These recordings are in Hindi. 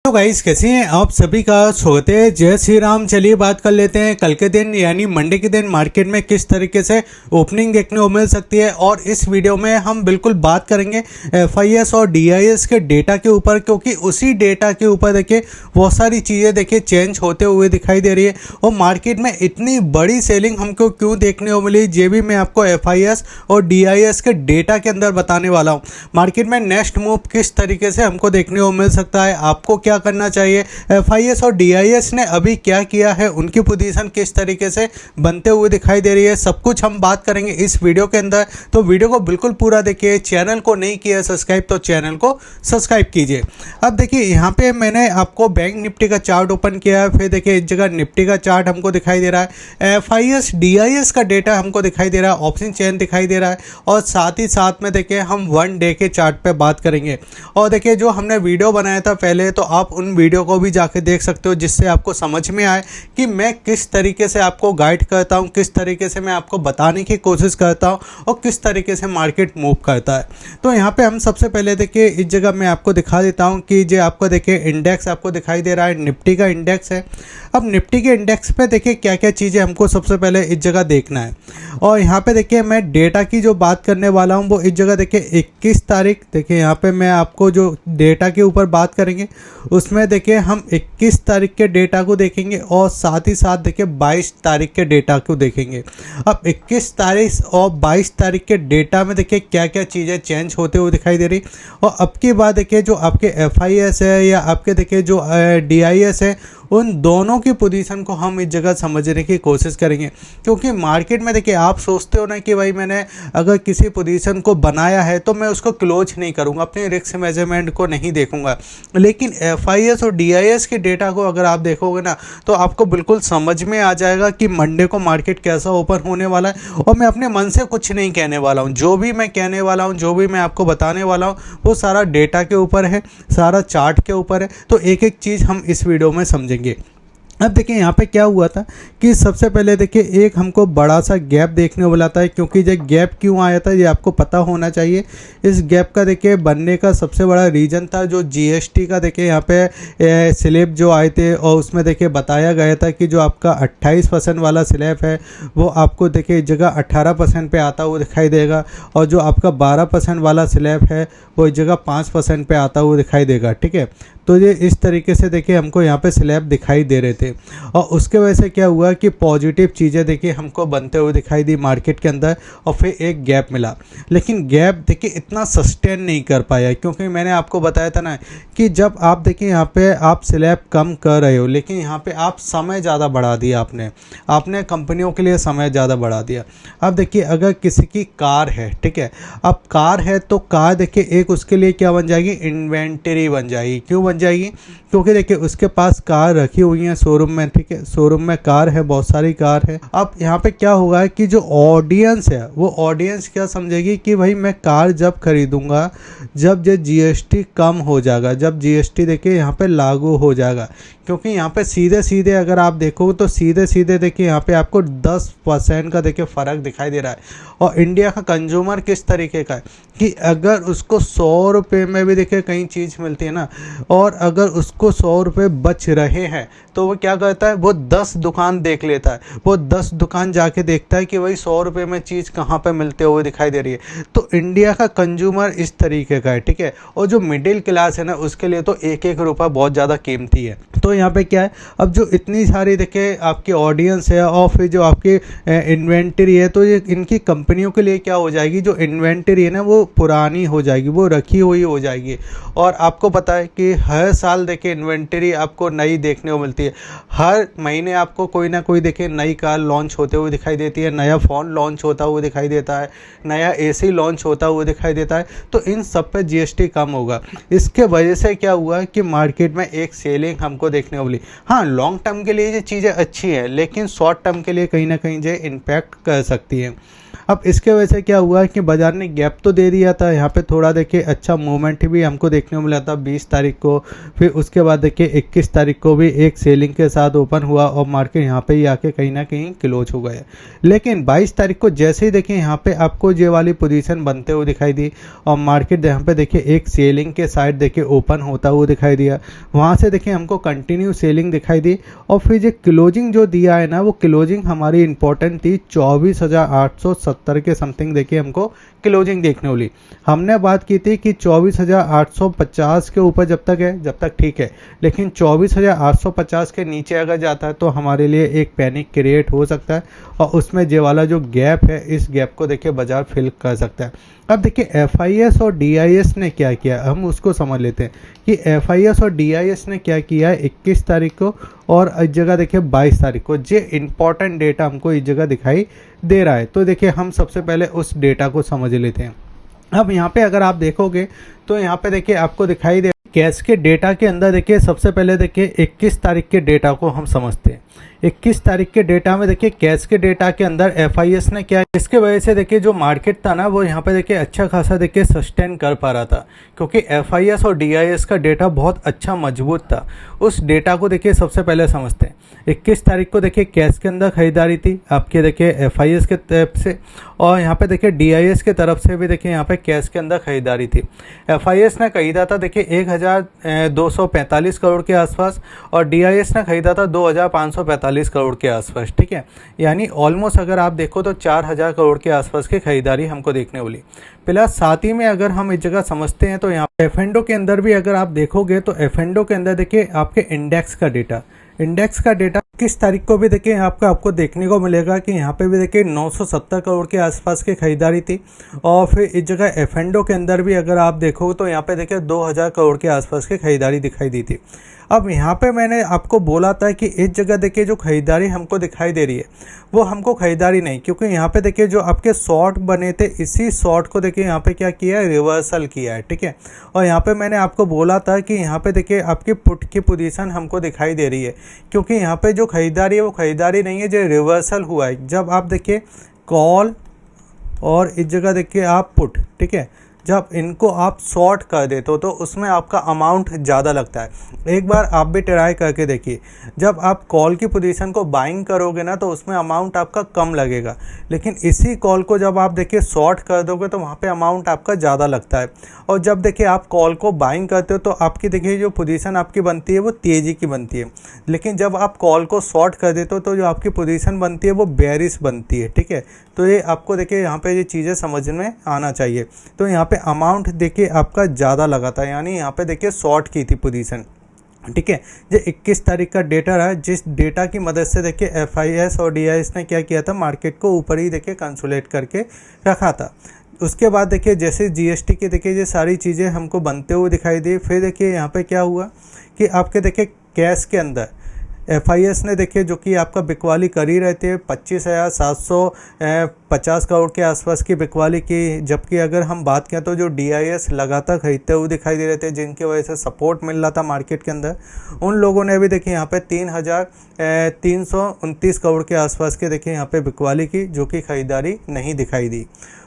तो गाइस कैसे हैं आप सभी का स्वागत है। जय श्री राम। चलिए बात कर लेते हैं कल के दिन यानी मंडे के दिन मार्केट में किस तरीके से ओपनिंग देखने को मिल सकती है। और इस वीडियो में हम बिल्कुल बात करेंगे FIS और DIS के डेटा के ऊपर, क्योंकि उसी डेटा के ऊपर देखिए बहुत सारी चीज़ें देखिए चेंज होते हुए दिखाई दे रही है। और मार्केट में इतनी बड़ी सेलिंग हमको क्यों देखने को मिली, ये भी मैं आपको FIS और DIS के डेटा के अंदर बताने वाला हूँ। मार्केट में नेक्स्ट मूव किस तरीके से हमको देखने को मिल सकता है, आपको क्या करना चाहिए, FIS और DIS ने अभी क्या किया है, उनकी पोजीशन किस तरीके से बनते हुए दिखाई दे रही है, सब कुछ हम बात करेंगे इस वीडियो के अंदर। तो वीडियो को बिल्कुल पूरा देखिए। चैनल को नहीं किया सब्सक्राइब तो चैनल को सब्सक्राइब कीजिए। अब देखिए यहाँ पे मैंने आपको बैंक निफ्टी का चार्ट ओपन किया है, फिर देखिए इस जगह निफ्टी का चार्ट हमको दिखाई दे रहा है, FIS DIS का डेटा हमको दिखाई दे रहा है, ऑप्शन चेन दिखाई दे रहा है, और साथ ही साथ में देखिए हम 1 डे के चार्ट पे बात करेंगे। और देखिए जो हमने वीडियो बनाया था पहले, तो आप उन वीडियो को भी जाके देख सकते हो, जिससे आपको समझ में आए कि मैं किस तरीके से आपको गाइड करता हूं, किस तरीके से मैं आपको बताने की कोशिश करता हूं और किस तरीके से मार्केट मूव करता है। तो यहाँ पे हम सबसे पहले देखिए इस जगह मैं आपको दिखा देता हूं कि जो आपको देखिए इंडेक्स आपको दिखाई दे रहा है, निफ्टी का इंडेक्स है। अब निफ्टी के इंडेक्स पे देखिए क्या क्या चीज़ें हमको सबसे पहले इस जगह देखना है। और यहाँ पे देखिए मैं डेटा की जो बात करने वाला हूँ वो इस जगह देखिए 21 तारीख, देखिए यहाँ पे मैं आपको जो डेटा के ऊपर बात करेंगे उसमें देखिए हम 21 तारीख के डेटा को देखेंगे और साथ ही साथ देखिए 22 तारीख के डेटा को देखेंगे। अब 21 तारीख और 22 तारीख के डेटा में देखिए क्या क्या चीज़ें चेंज होते हुए दिखाई दे रही। और अब की बात देखिए जो आपके FIS है या आपके देखिए जो DIS है, उन दोनों की पोजीशन को हम इस जगह समझने की कोशिश करेंगे। क्योंकि मार्केट में देखिए आप सोचते हो ना कि भाई मैंने अगर किसी पोजीशन को बनाया है तो मैं उसको क्लोज नहीं करूंगा, अपने रिस्क मेजरमेंट को नहीं देखूंगा। लेकिन FIS और DIS के डेटा को अगर आप देखोगे ना तो आपको बिल्कुल समझ में आ जाएगा कि मंडे को मार्केट कैसा ओपन होने वाला है। और मैं अपने मन से कुछ नहीं कहने वाला हूँ, जो भी मैं कहने वाला हूँ, जो भी मैं आपको बताने वाला हूँ, वो सारा डेटा के ऊपर है, सारा चार्ट के ऊपर है। तो एक एक चीज़ हम इस वीडियो में समझेंगे। अब देखिए यहाँ पे क्या हुआ था कि सबसे पहले देखिए एक हमको बड़ा सा गैप देखने को मिला था। क्योंकि ये गैप क्यों आया था ये आपको पता होना चाहिए। इस गैप का देखिए बनने का सबसे बड़ा रीज़न था जो GST का देखिए यहाँ पे स्लैब जो आए थे, और उसमें देखिए बताया गया था कि जो आपका 28% वाला स्लैब है वो आपको देखिए इस जगह 18% पे आता हुआ दिखाई देगा, और जो आपका 12% वाला स्लैब है वो इस जगह 5% पे आता हुआ दिखाई देगा। ठीक है, तो ये इस तरीके से देखिए हमको यहाँ पे स्लैब दिखाई दे रहे थे। और उसके वजह से क्या हुआ कि पॉजिटिव चीज़ें देखिए हमको बनते हुए दिखाई दी मार्केट के अंदर, और फिर एक गैप मिला। लेकिन गैप देखिए इतना सस्टेन नहीं कर पाया, क्योंकि मैंने आपको बताया था ना कि जब आप देखिए यहाँ पे आप स्लैब कम कर रहे हो, लेकिन यहाँ पे आप समय ज़्यादा बढ़ा दिया, आपने कंपनियों के लिए समय ज़्यादा बढ़ा दिया। अब देखिए अगर किसी की कार है, ठीक है, अब कार है तो कार देखिए एक उसके लिए क्या बन जाएगी, इन्वेंटरी बन जाएगी। क्यों बन जाएगी? क्योंकि देखिए उसके पास कार रखी हुई है शोरूम में, ठीक है, शोरूम में कार है, बहुत सारी कार है। अब यहाँ पे क्या होगा कि जो ऑडियंस है वो ऑडियंस क्या समझेगी कि भाई मैं कार जब खरीदूंगा जब ये GST कम हो जाएगा, जब GST देखिए यहाँ पे लागू हो जाएगा। क्योंकि यहाँ पे सीधे सीधे अगर आप देखो तो सीधे सीधे देखिए यहाँ पे आपको 10% का देखिए फ़र्क दिखाई दे रहा है। और इंडिया का कंज्यूमर किस तरीके का है कि अगर उसको 100 रुपये में भी देखिए कहीं चीज़ मिलती है ना, और अगर उसको 100 रुपये बच रहे हैं तो वो क्या करता है, वो 10 दुकान देख लेता है, वो 10 दुकान जाके देखता है कि भाई 100 रुपये में चीज़ कहाँ पे मिलते हुए दिखाई दे रही है। तो इंडिया का कंज्यूमर इस तरीके का है, ठीक है। और जो मिडिल क्लास है ना उसके लिए तो एक एक रुपया बहुत ज़्यादा कीमती है। तो यहाँ पे क्या है, अब जो इतनी सारी देखिए आपकी ऑडियंस है और फिर जो आपकी इन्वेंटरी है, तो ये इनकी कंपनियों के लिए क्या हो जाएगी, जो इन्वेंटरी है ना वो पुरानी हो जाएगी, वो रखी हुई हो जाएगी। और आपको पता है कि हर साल देखिए इन्वेंटरी आपको नई देखने को मिलती है। हर महीने आपको कोई ना कोई देखिए नई कार लॉन्च होते हुए दिखाई देती है, नया फ़ोन लॉन्च होता हुआ दिखाई देता है, नया AC लॉन्च होता हुआ दिखाई देता है। तो इन सब पे GST कम होगा। इसके वजह से क्या हुआ कि मार्केट में एक सेलिंग हमको देखने को मिली। हाँ, लॉन्ग टर्म के लिए ये चीज़ें अच्छी है, लेकिन शॉर्ट टर्म के लिए कहीं ना कहीं ये इम्पैक्ट कर सकती है। अब इसके वजह से क्या हुआ कि बाज़ार ने गैप तो दे दिया था, यहाँ पे थोड़ा देखिए अच्छा मूवमेंट भी हमको देखने को मिला था 20 तारीख को। फिर उसके बाद देखिए 21 तारीख को भी एक सेलिंग के साथ ओपन हुआ और मार्केट यहाँ पे ही आके कहीं ना कहीं क्लोज हो गया। लेकिन 22 तारीख को जैसे ही देखिए यहाँ पे आपको ये वाली पोजीशन बनते हुए दिखाई दी और मार्केट यहाँ पे देखिए एक सेलिंग के साइड देखिए ओपन होता हुआ दिखाई दिया। वहाँ से देखिए हमको कंटिन्यू सेलिंग दिखाई दी और फिर ये क्लोजिंग जो दिया है ना, वो क्लोजिंग हमारी इंपॉर्टेंट थी 24,870 के समथिंग देखिए हमको क्लोजिंग देखने वाली। हमने बात की थी कि 24,850 के ऊपर जब तक ठीक है, लेकिन 24,850 के नीचे अगर जाता है तो हमारे लिए एक पैनिक क्रिएट हो सकता है और उसमें ये वाला जो गैप है, इस गैप को देखिए बाजार फिल कर सकता है। अब देखिए FIS और DIS ने क्या किया, हम उसको समझ लेते हैं कि FIS और DIS ने क्या किया है 21 तारीख को और इस जगह देखिए 22 तारीख को। ये इंपॉर्टेंट डेटा हमको इस जगह दिखाई दे रहा है। तो देखिए हम सबसे पहले उस डेटा को समझ लेते हैं। अब यहाँ पे अगर आप देखोगे तो यहाँ पे देखिए आपको दिखाई दे कैश के डेटा के अंदर देखिए सबसे पहले देखिए 21 तारीख के डेटा को हम समझते हैं। 21 तारीख के डेटा में देखिए कैश के डेटा के अंदर FIS ने क्या, इसके वजह से देखिए जो मार्केट था ना, वो यहाँ पे देखिए अच्छा खासा देखिए सस्टेन कर पा रहा था, क्योंकि FIS और DIS का डेटा बहुत अच्छा मजबूत था। उस डेटा को देखिए सबसे पहले समझते हैं। 21 तारीख को देखिए कैश के अंदर खरीदारी थी आपके देखिए FIS के तरफ से, और यहाँ पे देखिए DIS के तरफ से भी देखिए यहाँ पे कैश के अंदर खरीदारी थी। FIS ने खरीदा था देखिए 1,245 करोड़ के आसपास और DIS ने खरीदा था 2,545 करोड़ के आसपास, ठीक है। यानी ऑलमोस्ट अगर आप देखो तो 4,000 करोड़ के आसपास की खरीदारी हमको देखने वाली। प्लस साथ ही में अगर हम इस जगह समझते हैं तो यहाँ F&O के अंदर भी अगर आप देखोगे तो F&O के अंदर देखिए आपके इंडेक्स का डेटा किस तारीख को भी देखिए आपको देखने को मिलेगा कि यहाँ पे भी देखिए 970 करोड़ के आसपास की खरीदारी थी। और फिर इस जगह F&O के अंदर भी अगर आप देखो तो यहाँ पे देखिए 2,000 करोड़ के आसपास की खरीदारी दिखाई दी थी। अब यहाँ पे मैंने आपको बोला था कि इस जगह देखिए जो खरीदारी हमको दिखाई दे रही है वो हमको खरीदारी नहीं, क्योंकि यहाँ पे देखिए जो आपके शॉर्ट बने थे, इसी शॉर्ट को देखिए यहाँ पे क्या किया है, रिवर्सल किया है, ठीक है। और यहाँ पे मैंने आपको बोला था कि यहाँ पे देखिए आपकी पुट की पोजीशन हमको दिखाई दे रही है, क्योंकि यहाँ पे जो खरीदारी है वो खरीदारी नहीं है, जो रिवर्सल हुआ है। जब आप देखिए कॉल और इस जगह देखिए आप पुट, ठीक है, जब इनको आप शॉर्ट कर देते हो तो उसमें आपका अमाउंट ज़्यादा लगता है। एक बार आप भी ट्राई करके देखिए, जब आप कॉल की पोजीशन को बाइंग करोगे ना तो उसमें अमाउंट आपका कम लगेगा, लेकिन इसी कॉल को जब आप देखिए शॉर्ट कर दोगे तो वहाँ पे अमाउंट आपका ज़्यादा लगता है। और जब देखिए आप कॉल को बाइंग करते हो तो आपकी देखिए जो पोजीशन आपकी बनती है वो तेज़ी की बनती है, लेकिन जब आप कॉल को शॉर्ट कर देते हो तो जो आपकी पोजीशन बनती है वो बेयरिश बनती है, ठीक है। तो ये आपको देखिए यहाँ पे ये चीज़ें समझ में आना चाहिए। तो यहाँ पे अमाउंट देखिए आपका ज़्यादा लगा था, यानी यहाँ पे देखिए शॉर्ट की थी पोजीशन, ठीक है। ये 21 तारीख का डेटा है, जिस डेटा की मदद से देखिए FIS और DIS ने क्या किया था, मार्केट को ऊपर ही देखिए कंसोलिडेट करके रखा था। उसके बाद देखिए जैसे GST की देखिए ये सारी चीज़ें हमको बनते हुए दिखाई दी। फिर देखिए यहाँ पे क्या हुआ कि आपके देखिए कैश के अंदर FIS ने देखिए जो कि आपका बिकवाली कर ही रहते हैं 25,750 करोड़ के आसपास की बिकवाली की, जबकि अगर हम बात करें तो जो DIS लगातार खरीदते हुए दिखाई दे रहे थे, जिनकी वजह से सपोर्ट मिल रहा था मार्केट के अंदर, उन लोगों ने भी देखिए यहाँ पे 3,329 करोड़ के आसपास के देखिए यहाँ पे बिकवाली की, जो कि खरीदारी नहीं दिखाई दी।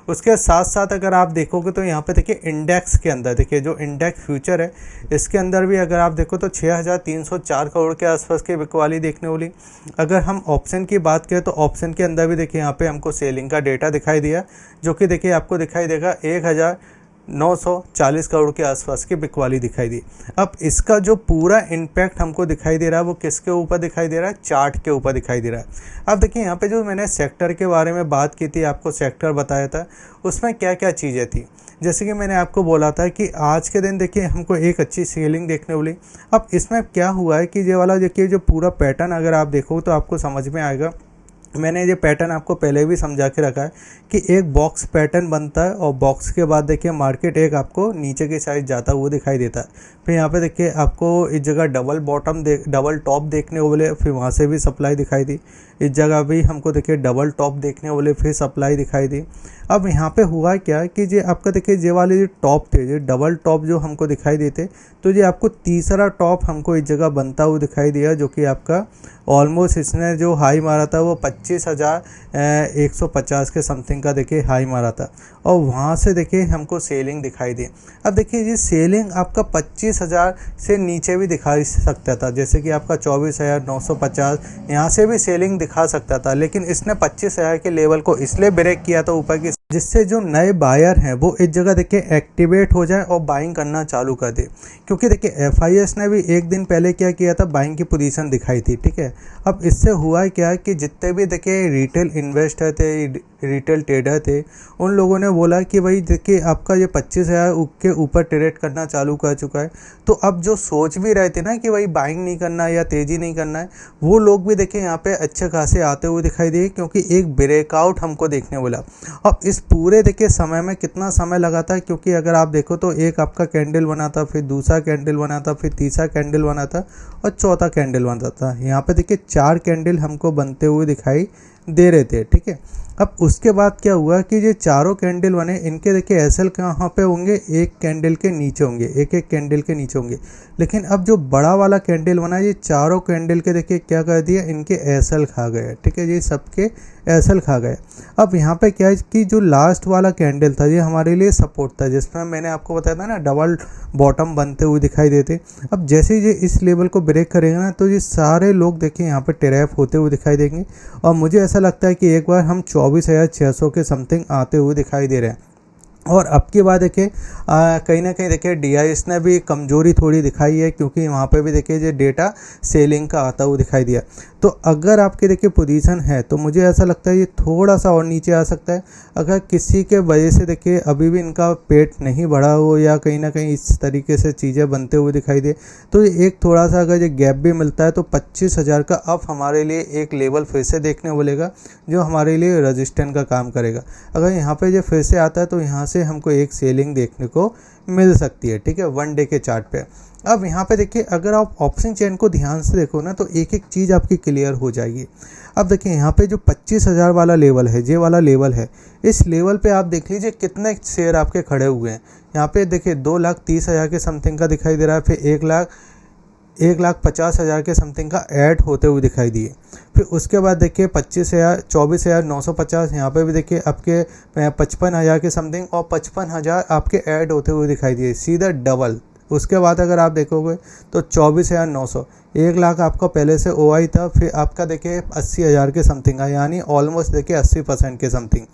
उसके साथ साथ अगर आप देखोगे तो यहाँ पे देखिए इंडेक्स के अंदर देखिए जो इंडेक्स फ्यूचर है, इसके अंदर भी अगर आप देखो तो 6,304 करोड़ के आसपास की बिकवाली देखने वाली। अगर हम ऑप्शन की बात करें तो ऑप्शन के अंदर भी देखिए यहाँ पे हमको सेलिंग का डेटा दिखाई दिया, जो कि देखिए आपको दिखाई देगा 1,940 करोड़ के आसपास की बिकवाली दिखाई दी। अब इसका जो पूरा इम्पैक्ट हमको दिखाई दे रहा है वो किसके ऊपर दिखाई दे रहा है, चार्ट के ऊपर दिखाई दे रहा है। अब देखिए यहाँ पे जो मैंने सेक्टर के बारे में बात की थी, आपको सेक्टर बताया था, उसमें क्या क्या चीज़ें थी। जैसे कि मैंने आपको बोला था कि आज के दिन देखिए हमको एक अच्छी सेलिंग देखने वाली। अब इसमें क्या हुआ है कि ये वाला देखिए जो पूरा पैटर्न अगर आप देखो तो आपको समझ में आएगा। मैंने ये पैटर्न आपको पहले भी समझा के रखा है कि एक बॉक्स पैटर्न बनता है और बॉक्स के बाद देखिए मार्केट एक आपको नीचे की साइड जाता हुआ दिखाई देता है। फिर यहाँ पे देखिए आपको इस जगह डबल टॉप देखने को मिले, फिर वहाँ से भी सप्लाई दिखाई दी। इस जगह भी हमको देखिए डबल टॉप देखने वाले फिर सप्लाई दिखाई दी। अब यहाँ पे हुआ क्या कि ये आपका देखिए ये वाले जो टॉप थे, ये डबल टॉप जो हमको दिखाई देते, तो ये आपको तीसरा टॉप हमको इस जगह बनता हुआ दिखाई दिया, जो कि आपका ऑलमोस्ट इसने जो हाई मारा था वो 25,150 के समथिंग का देखिए हाई मारा था, और वहाँ से देखिए हमको सेलिंग दिखाई दी। अब देखिए ये सेलिंग आपका 25,000 से नीचे भी दिखा सकता था, जैसे कि आपका 24,950 यहाँ से भी सेलिंग दिखा सकता था, लेकिन इसने 25,000 के लेवल को इसलिए ब्रेक किया था ऊपर की, जिससे जो नए बायर हैं वो इस जगह देखिए एक्टिवेट हो जाए और बाइंग करना चालू कर दे। क्योंकि देखिए FIS ने भी एक दिन पहले क्या किया था, बाइंग की पोजीशन दिखाई थी, ठीक है। अब इससे हुआ क्या कि जितने भी देखिए रिटेल इन्वेस्टर थे, रिटेल ट्रेडर थे, उन लोगों ने बोला कि भाई देखिए आपका ये 25,000 के ऊपर ट्रेड करना चालू कर चुका है। तो अब जो सोच भी रहे थे ना कि भाई बाइंग नहीं करना है या तेज़ी नहीं करना है, वो लोग भी देखिए यहाँ पे अच्छे खासे आते हुए दिखाई दिए, क्योंकि एक ब्रेकआउट हमको देखने बोला। अब इस पूरे देखिए समय में कितना समय लगा था, क्योंकि अगर आप देखो तो एक आपका कैंडल बना था, फिर दूसरा कैंडल बना था, फिर तीसरा कैंडल बना था और चौथा कैंडल बना था। यहाँ पे देखिए 4 कैंडल हमको बनते हुए दिखाई दे रहे थे, ठीक है। अब उसके बाद क्या हुआ कि ये चारों कैंडल बने, इनके देखिए एसएल कहाँ पे होंगे, एक कैंडल के नीचे होंगे, एक एक कैंडल के नीचे होंगे। लेकिन अब जो बड़ा वाला कैंडल बना, ये चारों कैंडल के देखिए क्या कर दिया, इनके एसएल खा गए, ठीक है, ये सबके एसएल खा गए। अब यहाँ पे क्या है कि जो लास्ट वाला कैंडल था ये हमारे लिए सपोर्ट था, जिसमें मैंने आपको बताया था ना डबल बॉटम बनते हुए दिखाई देते। अब जैसे ही ये इस लेवल को ब्रेक करेगा ना, तो ये सारे लोग देखिए यहाँ पे ट्रैप होते हुए दिखाई देंगे, और मुझे ऐसा लगता है कि एक बार हम 24,600 के समथिंग आते हुए दिखाई दे रहे हैं। और अब की बात देखिए कहीं ना कहीं देखिए DIS ने भी कमज़ोरी थोड़ी दिखाई है, क्योंकि वहाँ पे भी देखिए ये डेटा सेलिंग का आता हुआ दिखाई दिया। तो अगर आपके देखिए पोजीशन है तो मुझे ऐसा लगता है ये थोड़ा सा और नीचे आ सकता है। अगर किसी के वजह से देखिए अभी भी इनका पेट नहीं बढ़ा हो या कहीं ना कहीं इस तरीके से चीज़ें बनते हुए दिखाई दे, तो एक थोड़ा सा अगर ये गैप भी मिलता है तो 25,000 का अब हमारे लिए एक लेवल फिर से देखने को मिलेगा, जो हमारे लिए रजिस्टेंस का काम करेगा। अगर यहाँ पे जो फिर से आता है तो यहाँ से हमको एक सेलिंग देखने को मिल सकती है, ठीक है, 1 डे के चार्ट पे। अब यहाँ पे देखिए अगर आप ऑप्शन चेन को ध्यान से देखो ना, तो एक एक चीज़ आपकी क्लियर हो जाएगी। अब देखिए यहाँ पे जो 25,000 वाला लेवल है, ये वाला लेवल है, इस लेवल पे आप देख लीजिए कितने शेयर आपके खड़े हुए हैं। यहाँ पे देखिए 2,30,000 के समथिंग का दिखाई दे रहा है, फिर 1,50,000 के समथिंग का ऐड होते हुए दिखाई दिए। फिर उसके बाद देखिए 24,950 यहाँ पे भी देखिए आपके 55,000 के समथिंग और 55,000 आपके ऐड होते हुए दिखाई दिए, सीधा डबल। उसके बाद अगर आप देखोगे तो 24,900, 1 लाख आपका पहले से OI था, फिर आपका देखिए 80,000 के समथिंग है, यानी ऑलमोस्ट देखिए 80% के समथिंग।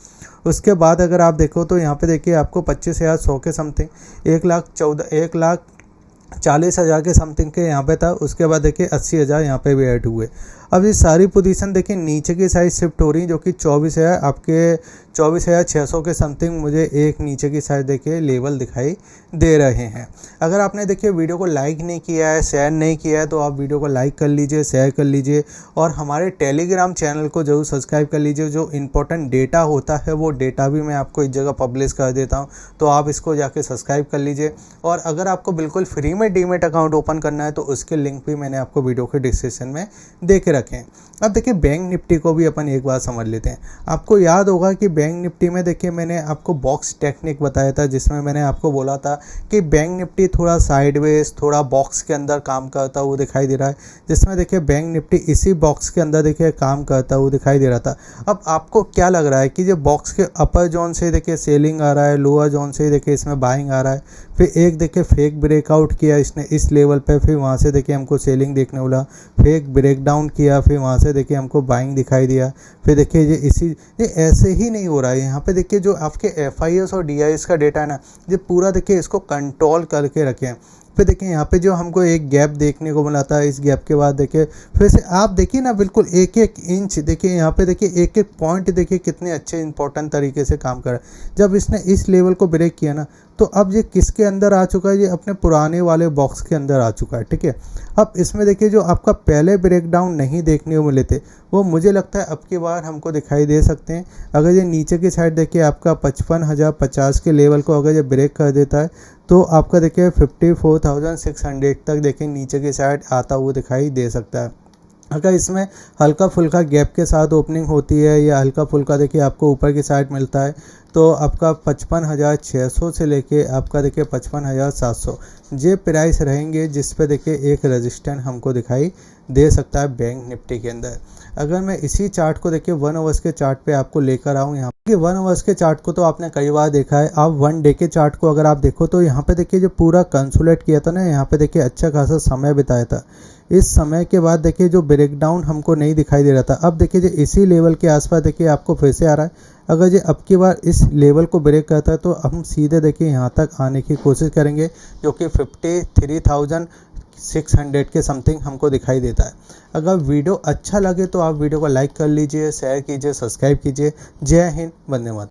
उसके बाद अगर आप देखो तो यहाँ पे देखिए आपको 25,100 के समथिंग, 1,40,000 के समथिंग के यहाँ पे था। उसके बाद देखिए 80,000 यहाँ पे भी ऐड हुए। अब ये सारी पोजीशन देखिए नीचे की साइड शिफ्ट हो रही, जो कि 24,000 आपके 24,600 के समथिंग मुझे एक नीचे की साइड देखिए लेवल दिखाई दे रहे हैं। अगर आपने देखिए वीडियो को लाइक नहीं किया है, शेयर नहीं किया है, तो आप वीडियो को लाइक कर लीजिए, शेयर कर लीजिए, और हमारे टेलीग्राम चैनल को जरूर सब्सक्राइब कर लीजिए। जो इंपॉर्टेंट डेटा होता है वो डेटा भी मैं आपको इस जगह पब्लिश कर देता हूँ, तो आप इसको जाके सब्सक्राइब कर लीजिए। और अगर आपको बिल्कुल फ्री में डीमेट अकाउंट ओपन करना है तो उसके लिंक भी मैंने आपको वीडियो के डिस्क्रिप्शन में दे के रखें। अब देखिए बैंक निफ्टी को भी अपन एक बार समझ लेते हैं। आपको याद होगा कि बैंक निफ्टी में देखिए मैंने आपको बॉक्स टेक्निक बताया था, जिसमें मैंने आपको बोला था कि बैंक निफ्टी थोड़ा साइडवेज, थोड़ा बॉक्स के अंदर काम करता हुआ दिखाई दे रहा है, जिसमें देखिए बैंक निफ्टी इसी बॉक्स के अंदर देखिए काम करता हुआ दिखाई दे रहा था। अब आपको क्या लग रहा है कि जो बॉक्स के अपर जोन से देखिए सेलिंग आ रहा है, लोअर जोन से देखिए इसमें बाइंग आ रहा है, फिर एक देखिए फेक ब्रेकआउट किया इसने इस लेवल पे, फिर वहाँ से देखिए हमको सेलिंग देखने मिला, फेक ब्रेकडाउन किया, फिर वहाँ से देखिए हमको बाइंग दिखाई दिया। फिर देखिए ये ऐसे ही नहीं हो रहा है। यहाँ पे देखिए जो आपके FIS और DIS का डेटा है ना, ये पूरा देखिए इसको कंट्रोल करके रखें। फिर देखिए यहाँ पे जो हमको एक गैप देखने को मिला था, इस गैप के बाद देखिए फिर से आप देखिए ना बिल्कुल एक एक इंच देखिए, यहाँ पे देखिए एक एक पॉइंट देखिए कितने अच्छे इंपॉर्टेंट तरीके से काम कर रहा है। जब इसने इस लेवल को ब्रेक किया ना, तो अब ये किसके अंदर आ चुका है, ये अपने पुराने वाले बॉक्स के अंदर आ चुका है, ठीक है। अब इसमें देखिए जो आपका पहले ब्रेकडाउन नहीं देखने को मिले थे, वो मुझे लगता है अब की बार हमको दिखाई दे सकते हैं। अगर ये नीचे की साइड देखिए आपका 55,050 के लेवल को अगर ये ब्रेक कर देता है, तो आपका देखिए 54,600 तक देखिए नीचे की साइड आता हुआ दिखाई दे सकता है। अगर इसमें हल्का फुल्का गैप के साथ ओपनिंग होती है या हल्का फुल्का देखिए आपको ऊपर की साइड मिलता है तो आपका 55,600 से लेके आपका देखिए 55,700 ये प्राइस रहेंगे, जिस पे देखिए एक रेजिस्टेंस हमको दिखाई दे सकता है बैंक निफ्टी के अंदर। अगर मैं इसी चार्ट को देखिए 1 आवर्स के चार्ट पे आपको लेकर आऊँ, यहाँ पे 1 आवर्स के चार्ट को तो आपने कई बार देखा है। आप 1 डे के चार्ट को अगर आप देखो तो यहाँ पे देखिए जो पूरा कंसोलिडेट किया था ना, यहाँ पे देखिए अच्छा खासा समय बिताया था। इस समय के बाद देखिए जो ब्रेकडाउन हमको नहीं दिखाई दे रहा था, अब देखिए जो इसी लेवल के आसपास देखिए आपको फिर से आ रहा है। अगर ये अब की बार इस लेवल को ब्रेक करता है तो हम सीधे देखिए यहाँ तक आने की कोशिश करेंगे, जो कि 53,600 के समथिंग हमको दिखाई देता है। अगर वीडियो अच्छा लगे तो आप वीडियो को लाइक कर लीजिए, शेयर कीजिए, सब्सक्राइब कीजिए। जय हिंद, वंदे मातरम।